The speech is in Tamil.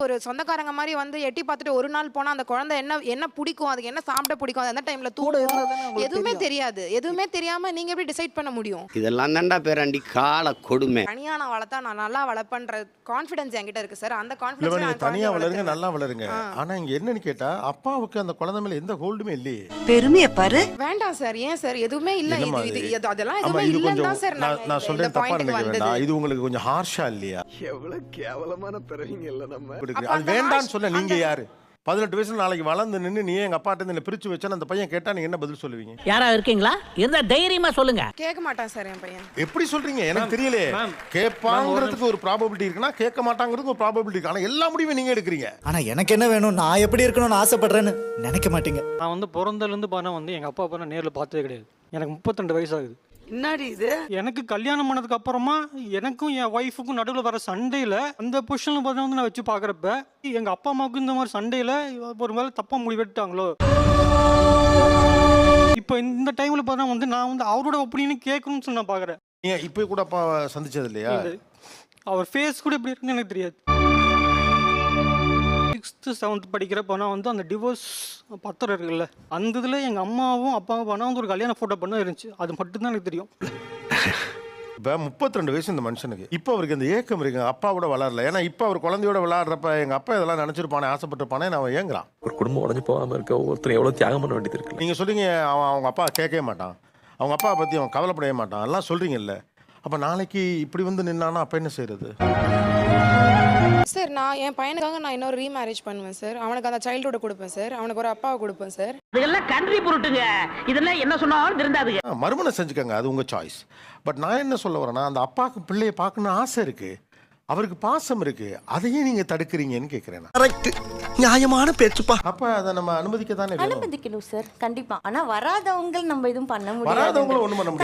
ஒரு சொந்தக்காரங்க மாதிரி வந்து எட்டி பார்த்துட்டு ஒரு நாள் போனா அந்த குழந்தை என்ன பிடிக்கும், அதுக்கு என்ன சாப்பிட பிடிக்கும், அது எந்த டைம்ல தூங்கும், எதுவுமே தெரியாது. எதுவுமே தெரியாம நீங்க எப்படி டிசைட் பண்ண முடியும்? இதெல்லாம் தான்டா பேராண்டி கால கொடுமை. தனியா நான் வளர்த்தா நான் நல்லா வளர்ப்பேன்ற கான்ஃபிடன்ஸ் என்கிட்ட இருக்கு சார். அந்த இல்ல கான்ஃபிடன்ஸ் நீங்க தனியா வளருங்க, நல்லா வளருங்க. ஆனா இங்க என்னன்னு கேட்டா அப்பாவுக்கு அந்த குழந்தை மேல எந்த ஹோல்டுமே இல்லையே. பெருமைய பாரு. வேண்டாம் சார். ஏன் சார்? எதுவுமே இல்ல. என்னம்மா இது அதெல்லாம் ஆமா, எதுவுமே இது இல்லன்னு கொஞ்சம் தான் சார் நான் சொல்றேன், தப்பா நினைக்க வேண்டாம். இது உங்களுக்கு கொஞ்சம் ஹார்ஷா இல்லையா? எவ்வளவு கேவலமான பிறவிங்க இல்ல நம்ம. அது வேண்டாம்னு சொல்ல நீங்க யாரு? 18 வயசுல நாளைக்கு வளர்ந்து நின்று நீ எங்க அப்பாட்ட இருந்து பிரிச்சு வச்சா அந்த பையன் கேட்டா நீங்க என்ன பதில் சொல்லுவீங்க? யாரா இருக்கீங்களா? இருந்தா தைரியமா சொல்லுங்க. கேட்க மாட்டான் சார் என் பையன். எப்படி சொல்றீங்க? எனக்கு தெரியல. கேட்பாங்கிறதுக்கு ஒரு ப்ராபபிலிட்டி இருக்குன்னா கேட்க மாட்டாங்கிறதுக்கு ஒரு ப்ராபபிலிட்டி இருக்கு. ஆனா எல்லா முடிவும் நீங்க எடுக்கிறீங்க. ஆனா எனக்கு என்ன வேணும், நான் எப்படி இருக்கணும்னு ஆசைப்படுறேன்னு நினைக்க மாட்டீங்க. நான் வந்து பிறந்ததுலேருந்து பார்த்தா எங்கள் அப்பா அப்பா நேரில் பார்த்ததே கிடையாது. எனக்கு 32 வயசு ஆகுது. என்னடி இது? எனக்கு கல்யாணம் பண்ணதுக்கு அப்புறமா எனக்கும் என் ஒய்ஃபுக்கும் நடுவில் வர சண்டையில் அந்த பொசிஷனில் பார்த்தா நான் வச்சு பார்க்குறப்ப எங்கள் அப்பா அம்மாவுக்கும் இந்த மாதிரி சண்டையில் ஒரு வேளை தப்பாக முடிவெட்டாங்களோ. இப்போ இந்த டைமில் பார்த்தா நான் அவரோட ஒப்பீனியன் கேட்கணும்னு சொல்லி நான் பார்க்குறேன். நீங்க இப்போ கூட அப்பா சந்திச்சது இல்லையா? அவர் ஃபேஸ் கூட எப்படி இருக்குன்னு எனக்கு தெரியாது. 6th 7th படிக்கிறப்ப நான் அந்த டிவோர்ஸ் பத்திரம் இருக்குல்ல, அந்த இதில் எங்கள் அம்மாவும் அப்பாவும் ஒரு கல்யாண ஃபோட்டோ பண்ண இருந்துச்சு. அது மட்டும்தான் எனக்கு தெரியும். இப்போ 32 வயசு இந்த மனுஷனுக்கு. இப்போ அவருக்கு அந்த ஏக்கம் இருக்கு, அப்பா கூட வளரல. ஏன்னா இப்போ அவர் குழந்தையோட விளையாடுறப்ப எங்க அப்பா இதெல்லாம் நினைச்சிருப்பானே, ஆசைப்பட்டிருப்பானே, நான் ஏங்குறான். ஒரு குடும்பம் உடஞ்சு போகாம இருக்க ஒருத்தர் எவ்வளவு தியாகம் பண்ண வேண்டியது இருக்கு. நீங்க சொல்றீங்க அவங்க அப்பா கேட்கவே மாட்டான், அவங்க அப்பா பத்தி அவன் கவலைப்படவே மாட்டான், எல்லாம் சொல்றீங்கல்ல. அப்ப நாளைக்கு இப்படி வந்து நின்னானா அப்ப என்ன செய்யறது? சார் நான் என் பையனுக்காக நான் இன்னொரு ரீமேரேஜ் பண்ணுவேன் சார். அவனுக்கு அந்த சைல்டுஹுட் கொடுப்பேன் சார். அவனுக்கு ஒரு அப்பாவை கொடுப்பேன் சார். இதெல்லாம் கண்ட்ரி பொருட்டுங்க. இதெல்லாம் என்ன சொன்னாலும் திருந்தாதுங்க. மறுமணம் செஞ்சுக்கங்க, அது உங்க சாய்ஸ். பட் நான் என்ன சொல்ல வரேன்னா, அந்த அப்பாவுக்கு பிள்ளையை பார்க்கணும்னு ஆசை இருக்கு, அவருக்கு பாசம் இருக்கு, அதையே நீங்க தடுக்கிறீங்கன்னு கேட்கிறேன். கரெக்ட், நியாயமான பேச்சுப்பா. அப்ப அதை நம்ம அனுமதிக்க தானே வேணும். அனுமதிக்கணும் சார், கண்டிப்பா. ஆனா வராதவங்க நம்ம எதுவும் பண்ண முடியாது. வராதவங்களும் ஒண்ணும் பண்ண முடியாது.